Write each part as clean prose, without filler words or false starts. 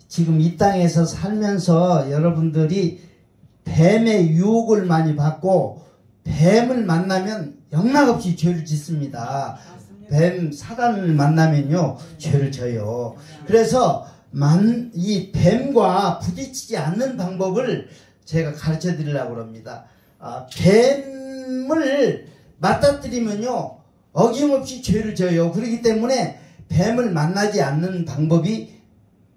지금 이 땅에서 살면서 여러분들이 뱀의 유혹을 많이 받고 뱀을 만나면 영락없이 죄를 짓습니다. 뱀 사단을 만나면요 죄를 져요. 그래서 이 뱀과 부딪히지 않는 방법을 제가 가르쳐 드리려고 합니다. 뱀을 맞닥뜨리면요 어김없이 죄를 져요. 그렇기 때문에 뱀을 만나지 않는 방법이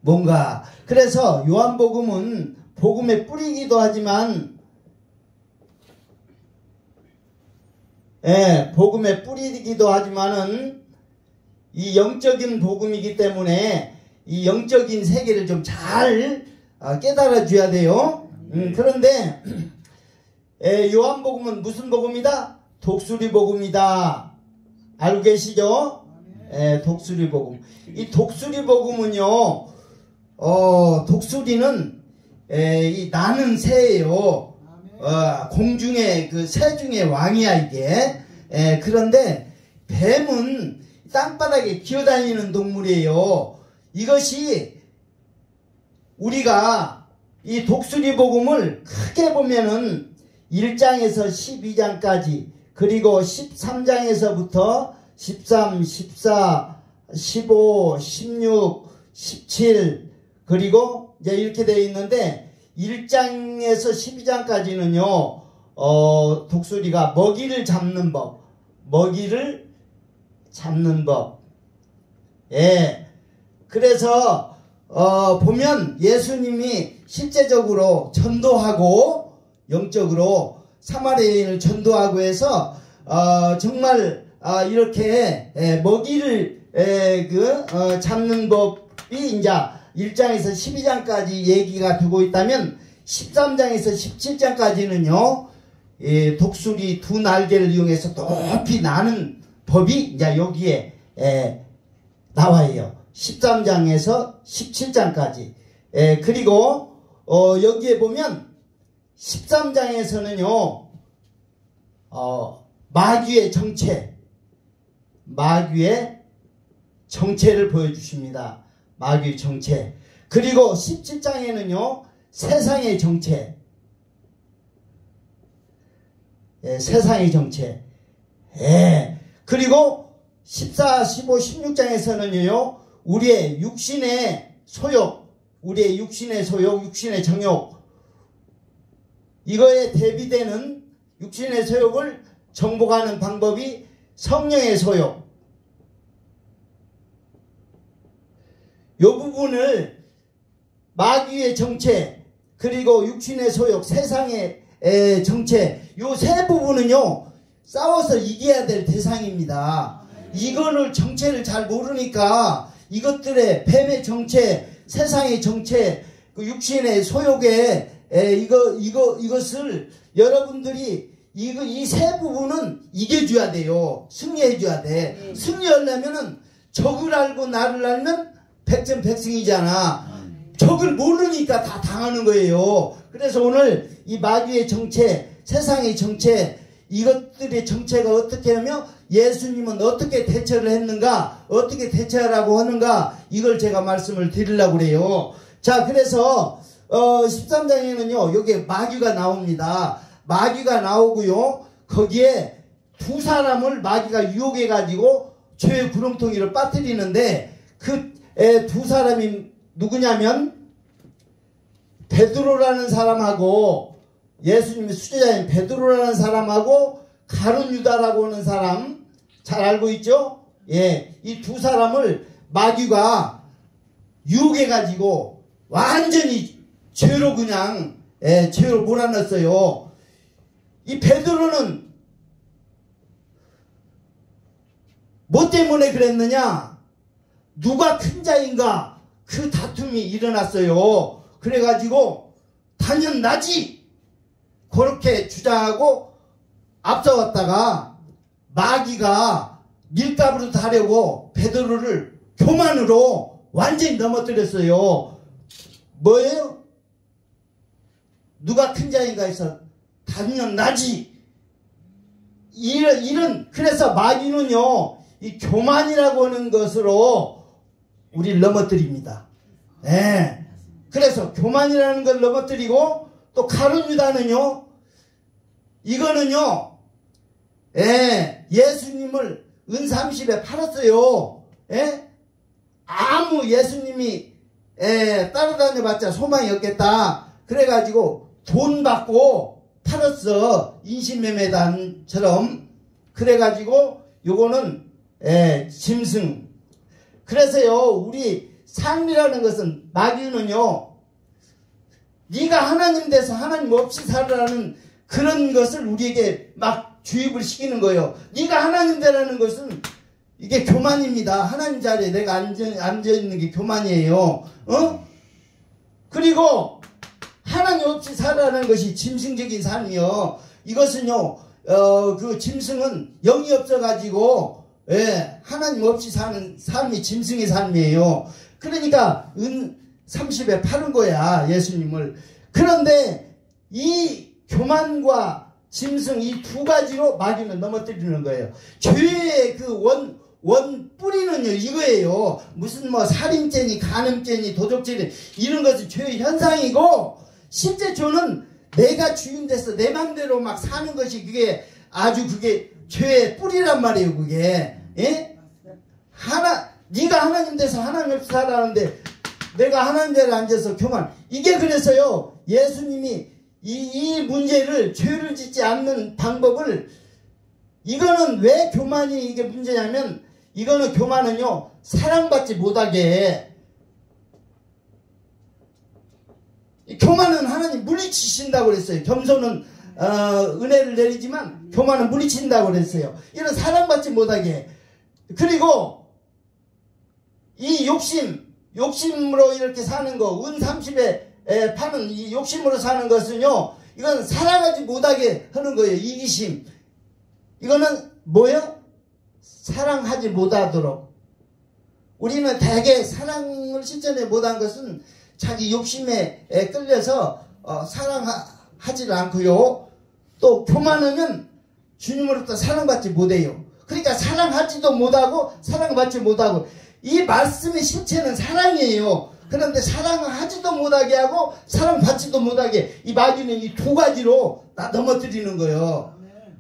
뭔가. 그래서 요한복음은 복음의 뿌리기도 하지만 복음의 뿌리기도 하지만은 이 영적인 복음이기 때문에 이 영적인 세계를 좀 잘 깨달아 줘야 돼요. 그런데 요한복음은 무슨 복음이다? 독수리 복음이다. 알고 계시죠? 독수리 복음. 이 독수리 복음은요 독수리는 이 나는 새예요. 공중의 그 새 중에 왕이야 이게. 그런데 뱀은 땅바닥에 기어다니는 동물이에요. 이것이 우리가 이 독수리 복음을 크게 보면은 1장에서 12장까지 그리고 13장에서부터 13, 14, 15, 16, 17 그리고 이제 이렇게 되어 있는데 1장에서 12장까지는요 독수리가 먹이를 잡는 법, 그래서 보면 예수님이 실제적으로 전도하고 영적으로 사마리아 여인을 전도하고 해서 정말 이렇게 먹이를 잡는 법이 이제 1장에서 12장까지 얘기가 되고 있다면 13장에서 17장까지는요 독수리 두 날개를 이용해서 높이 나는 법이 이제 여기에 나와요. 13장에서 17장까지. 그리고 여기에 보면 13장에서는요 마귀의 정체를 보여주십니다. 마귀의 정체. 그리고 17장에는요 세상의 정체. 세상의 정체. 그리고 14, 15, 16장에서는요 우리의 육신의 소욕, 육신의 정욕, 이거에 대비되는 육신의 소욕을 정복하는 방법이 성령의 소욕. 이 부분을 마귀의 정체 그리고 육신의 소욕, 세상의 정체, 이 세 부분은요 싸워서 이겨야 될 대상입니다. 이거를 정체를 잘 모르니까 이것들의 뱀의 정체, 세상의 정체, 그 육신의 소욕의 이것을 여러분들이 이 세 부분은 이겨줘야 돼요. 승리해줘야 돼. 승리하려면은 적을 알고 나를 알면 백전백승이잖아. 적을 모르니까 다 당하는 거예요. 그래서 오늘 이 마귀의 정체, 세상의 정체, 이것들의 정체가 어떻게 하며 예수님은 어떻게 대처를 했는가, 어떻게 대처하라고 하는가, 이걸 제가 말씀을 드리려고 그래요. 자, 그래서 13장에는요 여기에 마귀가 나옵니다. 마귀가 나오고요 거기에 두 사람을 마귀가 유혹해 가지고 죄의 구렁텅이를 빠뜨리는데 그 두 사람이 누구냐면 베드로라는 사람하고, 예수님의 수제자인 베드로라는 사람하고 가룟 유다라고 하는 사람, 잘 알고 있죠? 이 두 사람을 마귀가 유혹해 가지고 완전히 죄로 그냥 죄로 몰아넣었어요. 이 베드로는 뭐 때문에 그랬느냐? 누가 큰 자인가? 그 다툼이 일어났어요. 그래가지고 당연나지 그렇게 주장하고 앞서왔다가 마귀가 밀가부로 다려고 베드로를 교만으로 완전히 넘어뜨렸어요. 뭐예요? 누가 큰 자인가 해서 당연나지. 그래서 마귀는요 이 교만이라고 하는 것으로 우리를 넘어뜨립니다. 예. 그래서 교만이라는 걸 넘어뜨리고 또 가룟 유다는요. 이거는요. 예. 예수님을 은 30에 팔았어요. 예? 아무 예수님이 따라다녀봤자 소망이 없겠다. 그래가지고 돈 받고 팔았어. 인신매매단처럼. 그래가지고 요거는 짐승. 그래서요 우리 삶이라는 것은 마귀는요 네가 하나님 돼서 하나님 없이 살아라는 그런 것을 우리에게 막 주입을 시키는 거예요. 네가 하나님 되라는 것은 이게 교만입니다. 하나님 자리에 내가 앉아있는 게 교만이에요. 그리고 하나님 없이 살아라는 것이 짐승적인 삶이요. 이것은요 그 짐승은 영이 없어가지고 하나님 없이 사는 삶이 짐승의 삶이에요. 그러니까 은 30에 파는 거야 예수님을. 그런데 이 교만과 짐승 이 두 가지로 마귀는 넘어뜨리는 거예요. 죄의 그 원 뿌리는요 이거예요. 무슨 뭐 살인죄니 간음죄니 도적죄니 이런 것은 죄의 현상이고, 실제 죄는 내가 주인 돼서 내 맘대로 막 사는 것이 그게 아주 그게 죄의 뿌리란 말이에요. 그게 네가 하나님 돼서 하나님 없이 살아라는데 내가 하나님 자리에 앉아서 교만. 이게 그래서요 예수님이 이 문제를 죄를 짓지 않는 방법을, 이거는 왜 교만이 이게 문제냐면 이거는 교만은요 사랑받지 못하게 교만은 하나님 물리치신다고 그랬어요. 겸손은 은혜를 내리지만 교만은 물리친다고 그랬어요. 이런 사랑받지 못하게. 그리고 이 욕심으로 이렇게 사는 거, 은 30에 파는 이 욕심으로 사는 것은요, 이건 사랑하지 못하게 하는 거예요. 이기심. 이거는 뭐예요? 사랑하지 못하도록. 우리는 대개 사랑을 실천해 못한 것은 자기 욕심에 끌려서 사랑하지를 않고요. 또 교만하면 주님으로부터 사랑받지 못해요. 그러니까 사랑하지도 못하고 사랑받지 못하고, 이 말씀의 실체는 사랑이에요. 그런데 사랑하지도 못하게 하고 사랑받지도 못하게, 이 마귀는 이 두 가지로 다 넘어뜨리는 거예요.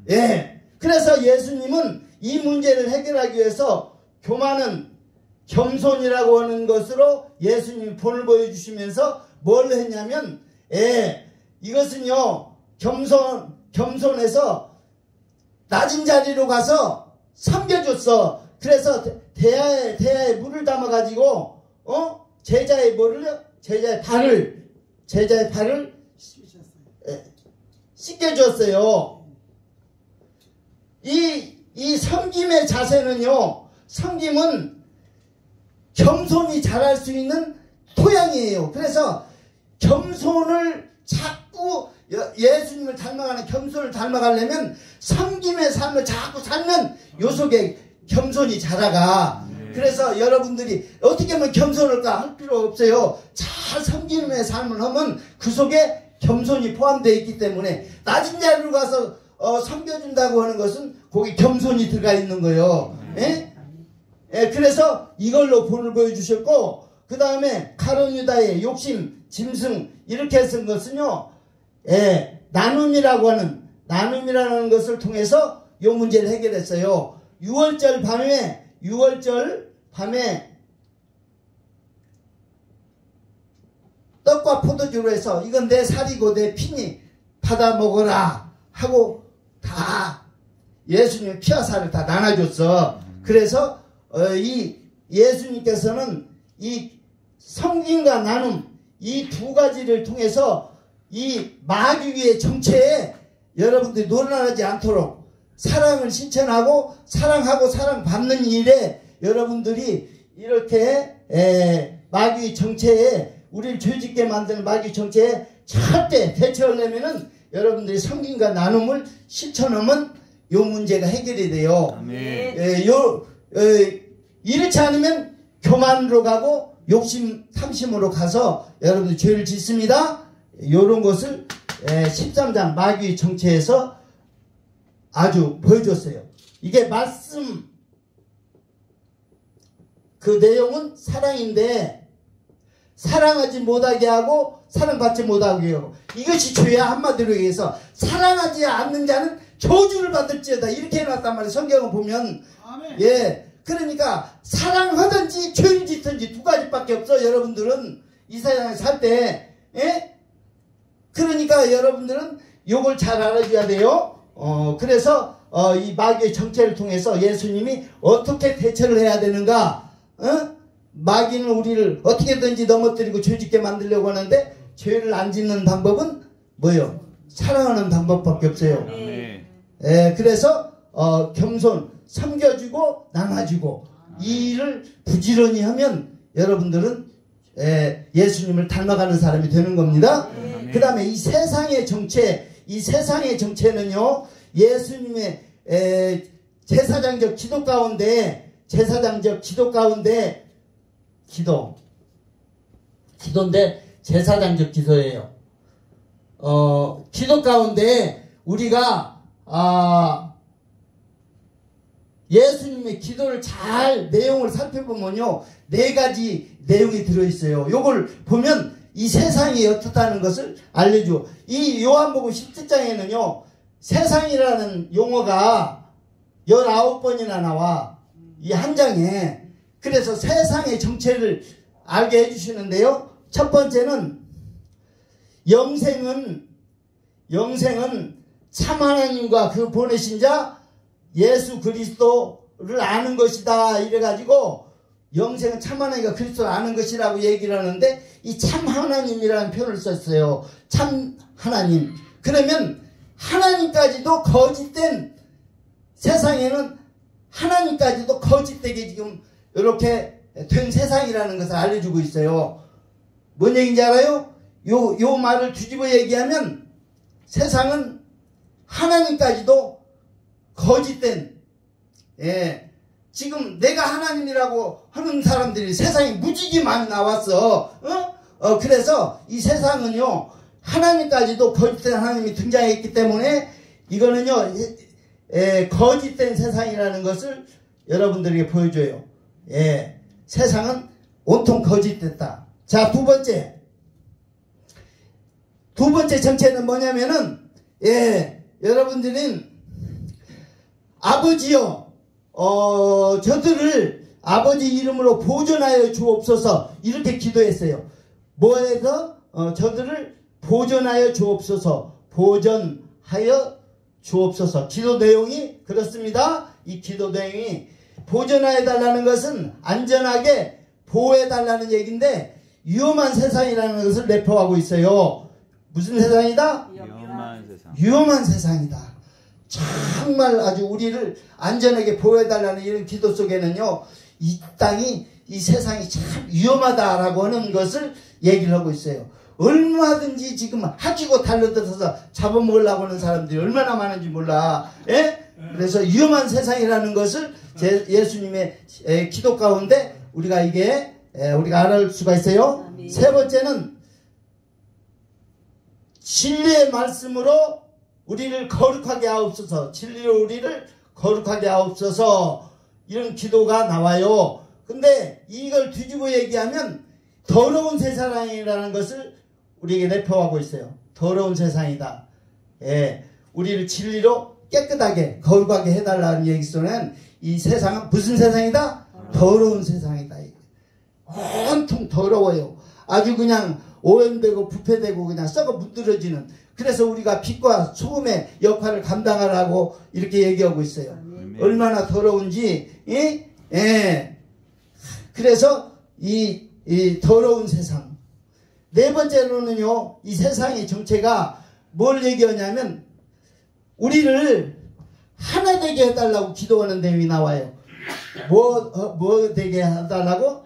예. 그래서 예수님은 이 문제를 해결하기 위해서 교만은 겸손이라고 하는 것으로 예수님이 본을 보여주시면서 뭘 했냐면, 이것은요 겸손해서 낮은 자리로 가서 섬겨줬어. 그래서 대야에 물을 담아가지고 제자의 발을 씻겨줬어요. 이 섬김의 자세는요, 섬김은 겸손히 자랄 수 있는 토양이에요. 그래서 겸손을 자꾸 예수님을 닮아가는 겸손을 닮아가려면 섬김의 삶을 자꾸 살면 요 속에 겸손이 자라가. 그래서 여러분들이 어떻게 하면 겸손할까 할 필요 없어요. 잘 섬김의 삶을 하면 그 속에 겸손이 포함되어 있기 때문에 낮은 자리로 가서 섬겨준다고 하는 것은 거기 겸손이 들어가 있는 거예요. 그래서 이걸로 본을 보여주셨고, 그 다음에 가룟 유다의 욕심, 짐승 이렇게 쓴 것은요, 나눔이라는 것을 통해서 이 문제를 해결했어요. 6월절 밤에 떡과 포도주로 해서 이건 내 살이고 내 피니 받아 먹어라 하고 다 예수님 피와 살을 다 나눠줬어. 그래서 이 예수님께서는 이 섬김과 나눔 이 두 가지를 통해서 이 마귀의 정체에 여러분들이 놀라지 않도록 사랑을 실천하고 사랑받는 일에 여러분들이 이렇게 마귀의 정체에, 우리를 죄짓게 만드는 마귀의 정체에 절대 대처하려면은 여러분들이 섬김과 나눔을 실천하면 요 문제가 해결이 돼요. 아멘. 이렇지 않으면 교만으로 가고 욕심 탐심으로 가서 여러분들 죄를 짓습니다. 요런 것을 13장 마귀의 정체에서 아주 보여줬어요. 이게 말씀 그 내용은 사랑인데 사랑하지 못하게 하고 사랑받지 못하게 하고, 이것이 죄야. 한마디로 얘기해서 사랑하지 않는 자는 저주를 받을지어다, 이렇게 해놨단 말이에요. 성경을 보면. 아멘. 예, 그러니까 사랑하든지 죄를 짓든지 두 가지밖에 없어. 여러분들은 이 세상에 살 때. 예? 그러니까 여러분들은 요걸 잘 알아줘야 돼요. 그래서 이 마귀의 정체를 통해서 예수님이 어떻게 대처를 해야 되는가. 마귀는 우리를 어떻게든지 넘어뜨리고 죄짓게 만들려고 하는데, 죄를 안 짓는 방법은 뭐예요? 사랑하는 방법밖에 없어요. 예, 그래서 겸손, 섬겨주고 나눠주고, 이 일을 부지런히 하면 여러분들은 예수님을 닮아가는 사람이 되는 겁니다. 그 다음에 이 세상의 정체, 이 세상의 정체는요, 예수님의 제사장적 기도 가운데, 제사장적 기도 가운데, 기도인데 제사장적 기도예요. 기도 가운데 우리가 예수님의 기도를 잘 내용을 살펴보면요, 4가지 내용이 들어있어요. 요걸 보면 이 세상이 어떻다는 것을 알려줘. 이 요한복음 17장에는요 세상이라는 용어가 19번이나 나와, 이 한 장에. 그래서 세상의 정체를 알게 해주시는데요, 첫 번째는 영생은 참 하나님과 그 보내신 자 예수 그리스도를 아는 것이다, 이래가지고 영생은 참 하나님과 그리스도를 아는 것이라고 얘기를 하는데, 이 참 하나님이라는 표현을 썼어요. 참 하나님. 그러면 하나님까지도 거짓된, 세상에는 하나님까지도 거짓되게 지금 이렇게 된 세상이라는 것을 알려주고 있어요. 뭔 얘기인지 알아요? 요 말을 뒤집어 얘기하면 세상은 하나님까지도 거짓된, 예, 지금 내가 하나님이라고 하는 사람들이 세상에 무지개 많이 나왔어. 그래서 이 세상은요, 하나님까지도 거짓된 하나님이 등장했기 때문에 이거는요, 거짓된 세상이라는 것을 여러분들에게 보여줘요. 예, 세상은 온통 거짓됐다. 자, 두 번째 정체는 뭐냐면은, 예, 여러분들은 아버지여, 저들을 아버지 이름으로 보존하여 주옵소서, 이렇게 기도했어요. 뭐해서? 저들을 보존하여 주옵소서, 보존하여 주옵소서. 기도 내용이 그렇습니다. 이 기도 내용이 보존해 달라는 것은 안전하게 보호해 달라는 얘기인데, 위험한 세상이라는 것을 내포하고 있어요. 무슨 세상이다? 위험한 세상. 위험한 세상이다. 정말 아주 우리를 안전하게 보호해 달라는 이런 기도 속에는요, 이 땅이, 이 세상이 참 위험하다라고 하는 것을 얘기를 하고 있어요. 얼마든지 지금 하키고 달려들어서 잡아먹으려고 하는 사람들이 얼마나 많은지 몰라. 예? 그래서 위험한 세상이라는 것을 예수님의 기도 가운데 우리가 우리가 알아볼 수가 있어요. 세 번째는 진리의 말씀으로 우리를 거룩하게 하옵소서, 진리로 우리를 거룩하게 하옵소서, 이런 기도가 나와요. 근데 이걸 뒤집어 얘기하면 더러운 세상이라는 것을 우리에게 내포하고 있어요. 더러운 세상이다. 예, 우리를 진리로 깨끗하게 거룩하게 해달라는 얘기 속에는 이 세상은 무슨 세상이다? 더러운 세상이다. 온통 더러워요. 아주 그냥 오염되고 부패되고 그냥 썩어 문드러지는. 그래서 우리가 빛과 소금의 역할을 감당하라고 이렇게 얘기하고 있어요. 얼마나 더러운지. 예. 그래서 이 더러운 세상. 네 번째로는요, 이 세상의 정체가 뭘 얘기하냐면 우리를 하나 되게 해달라고 기도하는 내용이 나와요. 뭐 되게 해달라고?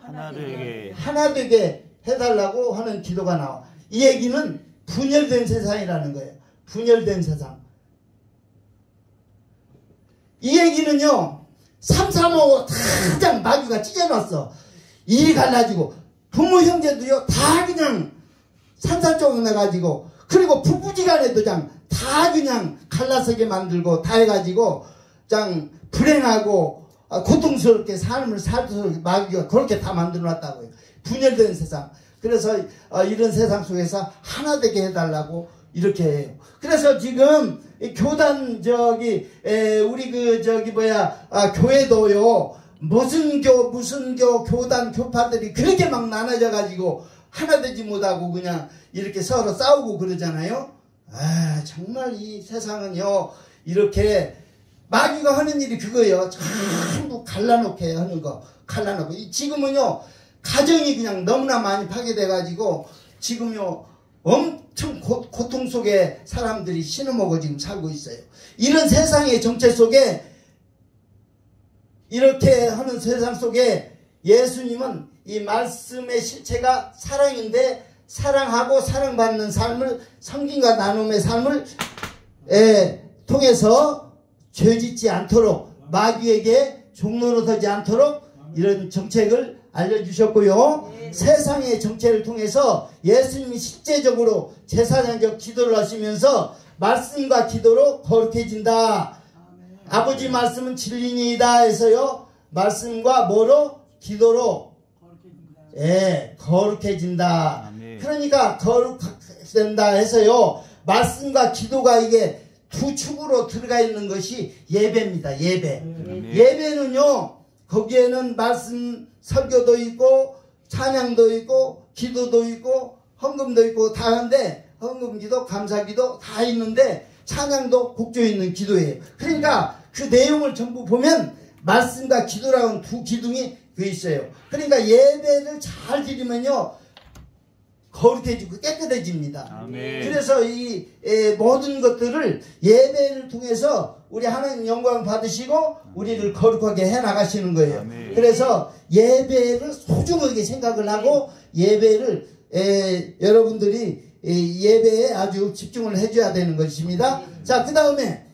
하나 되게 해달라고 하는 기도가 나와. 이 얘기는 분열된 세상이라는 거예요. 분열된 세상. 이 얘기는요, 삼삼오오 다 그냥 마귀가 찢어놨어. 일이 갈라지고 부모 형제도요 다 그냥 산산조각 나가지고, 그리고 부부지간에도 그냥 다 그냥 갈라서게 만들고 다 해가지고 그냥 불행하고 고통스럽게 삶을 살도록 마귀가 그렇게 다 만들어놨다고요. 분열된 세상. 그래서 이런 세상 속에서 하나 되게 해달라고 이렇게 해요. 그래서 지금 교단 우리 교회도요, 무슨 교단 교파들이 그렇게 막 나눠져 가지고 하나 되지 못하고 그냥 이렇게 서로 싸우고 그러잖아요. 정말 이 세상은요, 이렇게 마귀가 하는 일이 그거예요. 전부 갈라놓게 하는 거. 갈라놓고. 지금은요, 가정이 그냥 너무나 많이 파괴돼 가지고 지금요, 엄청 고통 속에 사람들이 신음하고 지금 살고 있어요. 이런 세상의 정체 속에, 이렇게 하는 세상 속에 예수님은 이 말씀의 실체가 사랑인데, 사랑하고 사랑받는 삶을, 성김과 나눔의 삶을 통해서 죄짓지 않도록, 마귀에게 종로로 서지 않도록 이런 정책을 알려주셨고요. 세상의 정체를 통해서 예수님이 실제적으로 제사장적 기도를 하시면서 말씀과 기도로 거룩해진다. 아버지 말씀은 진리니이다 해서요, 말씀과 뭐로? 기도로 거룩해진다. 그러니까 거룩된다 해서요, 말씀과 기도가 이게 두 축으로 들어가 있는 것이 예배입니다. 예배는요, 거기에는 말씀 설교도 있고 찬양도 있고 기도도 있고 헌금도 있고 다 하는데, 헌금기도 감사기도 다 있는데 찬양도 곡조 있는 기도예요. 그러니까 그 내용을 전부 보면 말씀과 기도라는 두 기둥이 그 있어요. 그러니까 예배를 잘 드리면요, 거룩해지고 깨끗해집니다. 아멘. 그래서 이 모든 것들을 예배를 통해서 우리 하나님 영광을 받으시고 우리를 거룩하게 해나가시는 거예요. 아멘. 그래서 예배를 소중하게 생각을 하고 예배를 여러분들이 예배에 아주 집중을 해줘야 되는 것입니다. 자, 그 다음에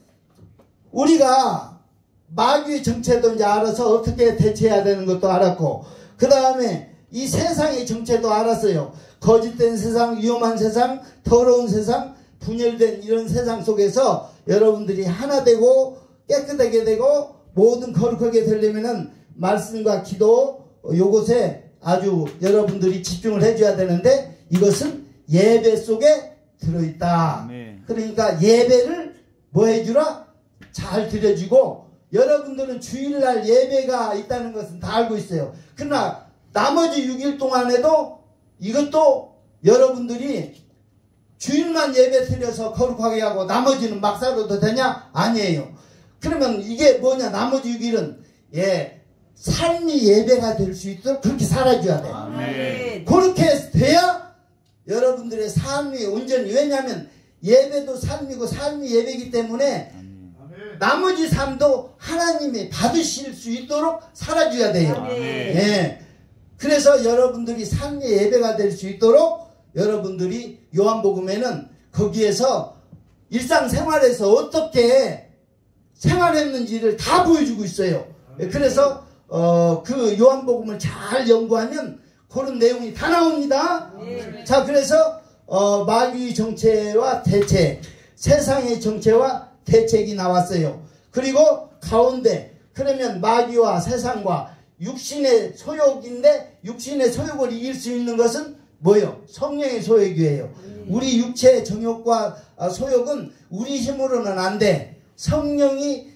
우리가 마귀의 정체도 이제 알아서 어떻게 대처해야 되는 것도 알았고, 그 다음에 이 세상의 정체도 알았어요. 거짓된 세상, 위험한 세상, 더러운 세상, 분열된 이런 세상 속에서 여러분들이 하나 되고 깨끗하게 되고 모든 거룩하게 되려면은 말씀과 기도 요것에 아주 여러분들이 집중을 해줘야 되는데, 이것은 예배 속에 들어있다. 아멘. 그러니까 예배를 뭐 해주라? 잘 드려주고, 여러분들은 주일날 예배가 있다는 것은 다 알고 있어요. 그러나 나머지 6일 동안에도 이것도 여러분들이 주일만 예배 드려서 거룩하게 하고 나머지는 막 살아도 되냐? 아니에요. 그러면 이게 뭐냐? 나머지 6일은 삶이 예배가 될 수 있도록 그렇게 살아줘야 돼요. 아멘. 그렇게 돼야 여러분들의 삶이 온전히, 왜냐하면 예배도 삶이고 삶이 예배이기 때문에 나머지 삶도 하나님이 받으실 수 있도록 살아줘야 돼요. 예. 그래서 여러분들이 삶의 예배가 될 수 있도록 여러분들이 요한복음에는 거기에서 일상생활에서 어떻게 생활했는지를 다 보여주고 있어요. 그래서 그 요한복음을 잘 연구하면 그런 내용이 다 나옵니다. 자, 그래서 마귀의 정체와 대책, 세상의 정체와 대책이 나왔어요. 그리고 가운데, 그러면 마귀와 세상과 육신의 소욕인데, 육신의 소욕을 이길 수 있는 것은 뭐예요? 성령의 소욕이에요. 우리 육체의 정욕과 소욕은 우리 힘으로는 안 돼. 성령이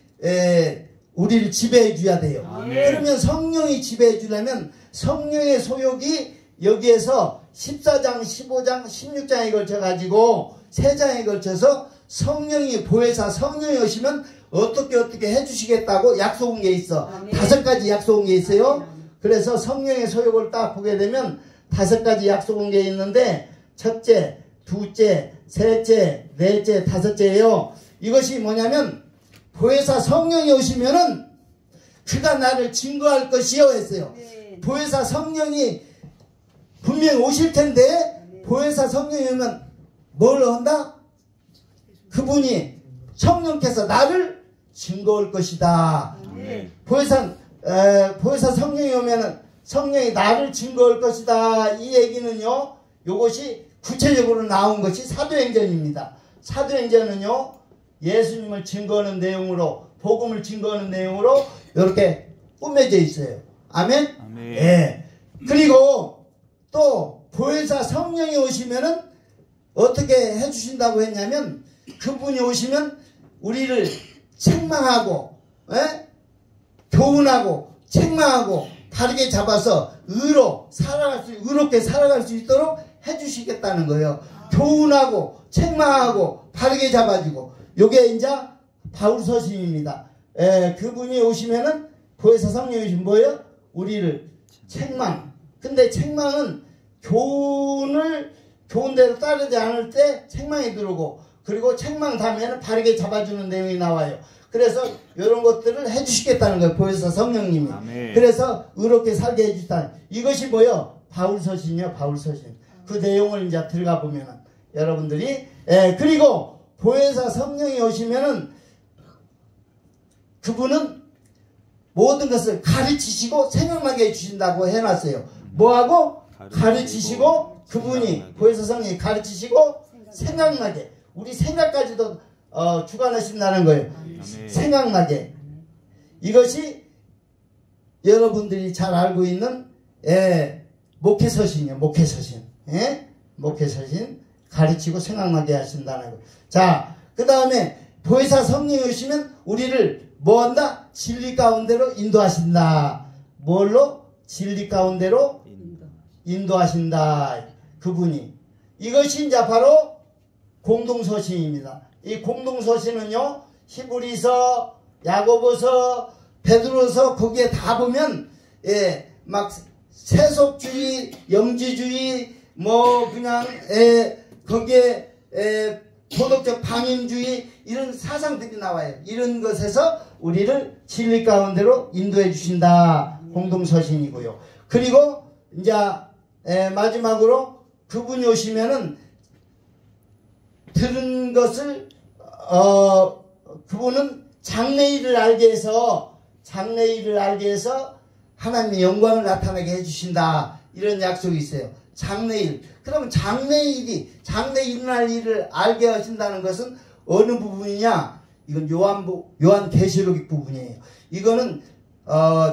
우리를 지배해 줘야 돼요. 아멘. 그러면 성령이 지배해 주려면 성령의 소욕이 여기에서 14장, 15장, 16장에 걸쳐 가지고 3장에 걸쳐서 성령이 보혜사 성령이 오시면 어떻게 해주시겠다고 약속한 게 있어. 아멘. 5가지 약속한 게 있어요. 그래서 성령의 소욕을 딱 보게 되면 5가지 약속한 게 있는데, 첫째, 둘째, 셋째, 넷째, 5째예요. 이것이 뭐냐면 보혜사 성령이 오시면은 그가 나를 증거할 것이요 했어요. 보혜사 성령이 분명히 오실 텐데, 보혜사 성령이 오면 뭘 한다? 그분이 성령께서 나를 증거할 것이다. 보혜사 성령이 오면은 성령이 나를 증거할 것이다. 이 얘기는요, 요것이 구체적으로 나온 것이 사도행전입니다. 사도행전은요, 예수님을 증거하는 내용으로, 복음을 증거하는 내용으로 이렇게 꾸며져 있어요. 아멘? 아멘. 예. 그리고 또 보혜사 성령이 오시면은 어떻게 해주신다고 했냐면, 그분이 오시면 우리를 책망하고, 교훈하고, 책망하고, 바르게 잡아서 의롭게 살아갈 수 있도록 해주시겠다는 거예요. 교훈하고, 책망하고, 바르게 잡아주고. 요게 이제 바울서신입니다. 그분이 오시면은, 보혜사 성령이 오시면 뭐예요? 우리를 책망. 근데 책망은 교훈대로 따르지 않을 때 책망이 들어오고, 그리고 책망 다음에는 바르게 잡아주는 내용이 나와요. 그래서 이런 것들을 해주시겠다는 거예요. 보혜사 성령님이. 아멘. 그래서 의롭게 살게 해주시다. 이것이 뭐예요? 바울서신이요. 바울서신. 그 내용을 이제 들어가 보면은 여러분들이, 그리고 보혜사 성령이 오시면은 그분은 모든 것을 가르치시고 생각나게 해주신다고 해놨어요. 뭐하고? 가르치시고, 그분이 보혜사 성령이 가르치시고 생각나게, 우리 생각까지도 주관하신다는 거예요. 아멘. 생각나게. 이것이 여러분들이 잘 알고 있는 목회서신이에요. 목회서신. 목회서신. 가르치고 생각나게 하신다는 거예요. 자, 그 다음에 보혜사 성령이 오시면 우리를 뭐 한다? 진리 가운데로 인도하신다. 뭘로? 진리 가운데로 인도하신다. 그분이. 이것이 이제 바로 공동서신입니다. 이 공동서신은요, 히브리서, 야고보서, 베드로서, 거기에 다 보면, 막 세속주의, 영지주의, 뭐 그냥 거기에 도덕적 방임주의, 이런 사상들이 나와요. 이런 것에서 우리를 진리 가운데로 인도해 주신다. 공동서신이고요. 그리고 이제 마지막으로 그분이 오시면은 들은 것을 그분은 장래일을 알게 해서 하나님의 영광을 나타나게 해주신다. 이런 약속이 있어요. 장래일. 그러면 장래 일어날 일을 알게 하신다는 것은 어느 부분이냐? 이건 요한계시록 부분이에요. 이거는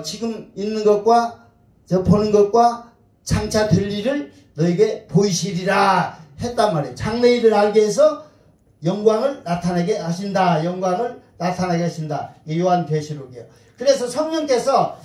지금 있는 것과 저 보는 것과 장차 될 일을 너에게 보이시리라 했단 말이에요. 장래일을 알게 해서 영광을 나타나게 하신다. 영광을 나타나게 하신다. 이 요한계시록이에요. 그래서 성령께서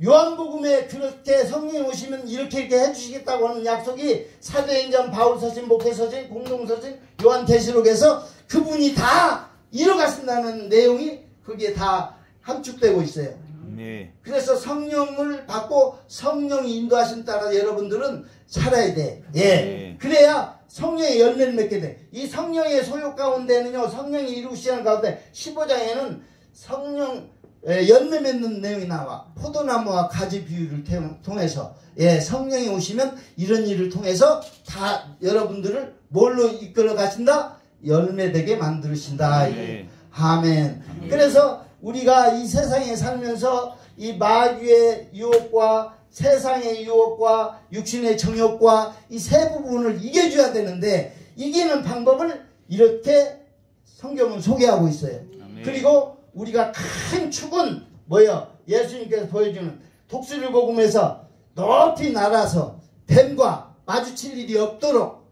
요한복음에 그렇게 성령이 오시면 이렇게 해주시겠다고 하는 약속이 사도행전, 바울서신, 목회서신, 공동서신, 요한계시록에서 그분이 다 이뤄가신다는 내용이 거기에 다 함축되고 있어요. 네. 그래서 성령을 받고 성령이 인도하신 따라 여러분들은 살아야 돼. 예. 그래야 성령의 열매를 맺게 돼. 이 성령의 소욕 가운데는요, 성령이 이루시는 가운데 15장에는 성령 열매 맺는 내용이 나와. 포도나무와 가지 비유를 통해서, 성령이 오시면 이런 일을 통해서 다 여러분들을 뭘로 이끌어 가신다? 열매되게 만드신다. 네. 아멘. 그래서 우리가 이 세상에 살면서 이 마귀의 유혹과 세상의 유혹과 육신의 정욕과 이 세 부분을 이겨줘야 되는데, 이기는 방법을 이렇게 성경은 소개하고 있어요. 아멘. 그리고 우리가 큰 축은 뭐예요? 예수님께서 보여주는 독수리 복음에서 높이 날아서 뱀과 마주칠 일이 없도록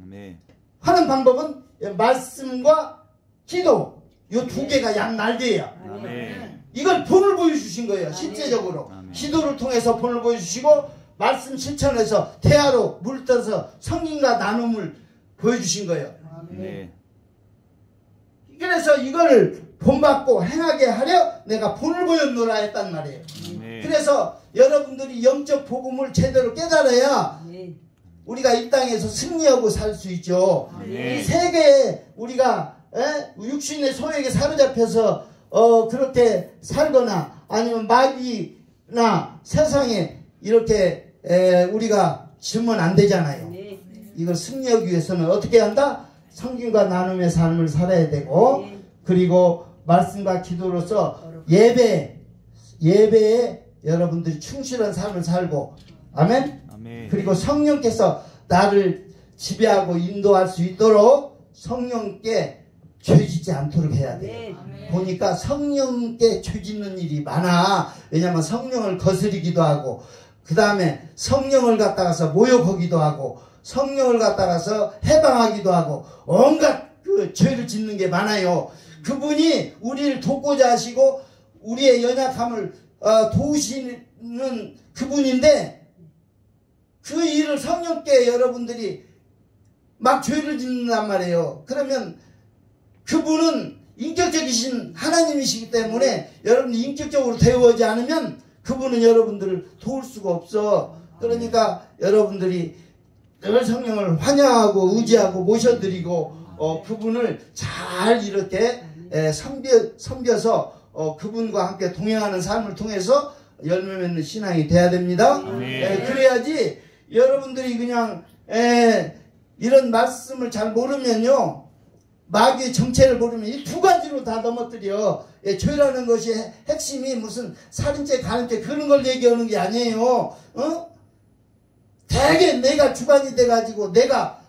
아멘. 하는 방법은 말씀과 기도, 이 두 개가 양날개예요. 아멘. 이걸 본을 보여주신 거예요. 실제적으로. 아멘. 기도를 통해서 본을 보여주시고, 말씀 실천해서 대화로 물떠서 성경과 나눔을 보여주신 거예요. 네. 그래서 이걸 본받고 행하게 하려 내가 본을 보였노라 했단 말이에요. 네. 그래서 여러분들이 영적 복음을 제대로 깨달아야 우리가 이 땅에서 승리하고 살 수 있죠. 네. 이 세계에 우리가 육신의 소욕에 사로잡혀서 그렇게 살거나 아니면 마귀나 세상에 이렇게 우리가 지으면 안 되잖아요. 이걸 승리하기 위해서는 어떻게 한다? 성경과 나눔의 삶을 살아야 되고, 그리고 말씀과 기도로서 예배에 여러분들이 충실한 삶을 살고, 아멘? 아멘. 그리고 성령께서 나를 지배하고 인도할 수 있도록 성령께 죄짓지 않도록 해야 돼요. 보니까 성령께 죄짓는 일이 많아. 왜냐하면 성령을 거스리기도 하고, 그 다음에 성령을 갖다가서 모욕하기도 하고 성령을 갖다가서 해방하기도 하고 온갖 그 죄를 짓는 게 많아요. 그분이 우리를 돕고자 하시고 우리의 연약함을 도우시는 그분인데 그 일을 성령께 여러분들이 막 죄를 짓는단 말이에요. 그러면 그분은 인격적이신 하나님이시기 때문에 여러분 인격적으로 대우하지 않으면 그분은 여러분들을 도울 수가 없어. 그러니까 여러분들이 늘 성령을 환영하고 의지하고 모셔드리고 그분을 잘 이렇게 섬겨서 그분과 함께 동행하는 삶을 통해서 열매 맺는 신앙이 돼야 됩니다. 그래야지 여러분들이 그냥 이런 말씀을 잘 모르면요, 마귀의 정체를 모르면 이 두 가지로 다 넘어뜨려. 죄라는 것이 핵심이 무슨 살인죄, 간음죄 그런 걸 얘기하는 게 아니에요. 되게 내가 주관이 돼가지고 내가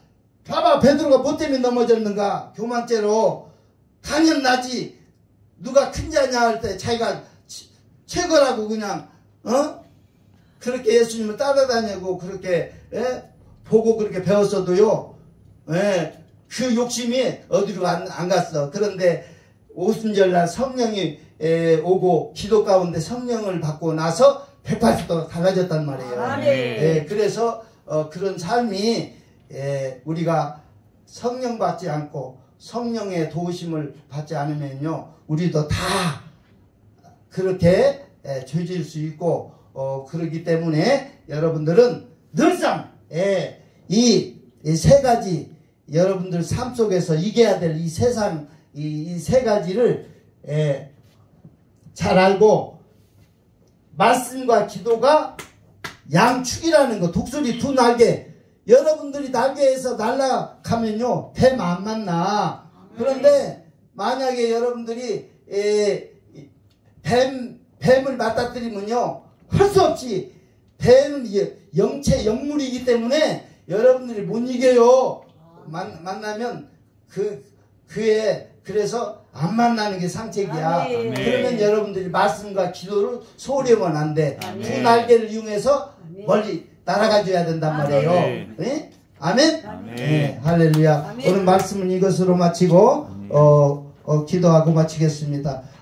봐봐 베드로가 뭐 때문에 넘어졌는가? 교만죄로. 당연하지. 누가 큰 자냐 할 때 자기가 최고라고 그냥 그렇게 예수님을 따라다니고 그렇게 보고 그렇게 배웠어도요, 그 욕심이 어디로 안 갔어. 그런데 오순절날 성령이 오고 기도 가운데 성령을 받고 나서 180도가 달라졌단 말이에요. 그래서 그런 삶이 우리가 성령 받지 않고 성령의 도우심을 받지 않으면요, 우리도 다 그렇게 죄질 수 있고 그러기 때문에 여러분들은 늘상 이 세 가지 여러분들 삶 속에서 이겨야 될 이 세상 이 세 가지를 잘 알고 말씀과 기도가 양축이라는 거. 독수리 두 날개. 여러분들이 날개에서 날아가면요 뱀 안 만나. 그런데 만약에 여러분들이 뱀을 맞닥뜨리면요 할 수 없이 뱀은 영체 영물이기 때문에 여러분들이 못 이겨요. 만나면 그래서 안 만나는 게 상책이야. 그러면 여러분들이 말씀과 기도를 소홀히 하면 안 돼. 두 날개를 이용해서 멀리 날아가줘야 된단 말이에요. 네? 아멘? 네, 할렐루야. 오늘 말씀은 이것으로 마치고 기도하고 마치겠습니다.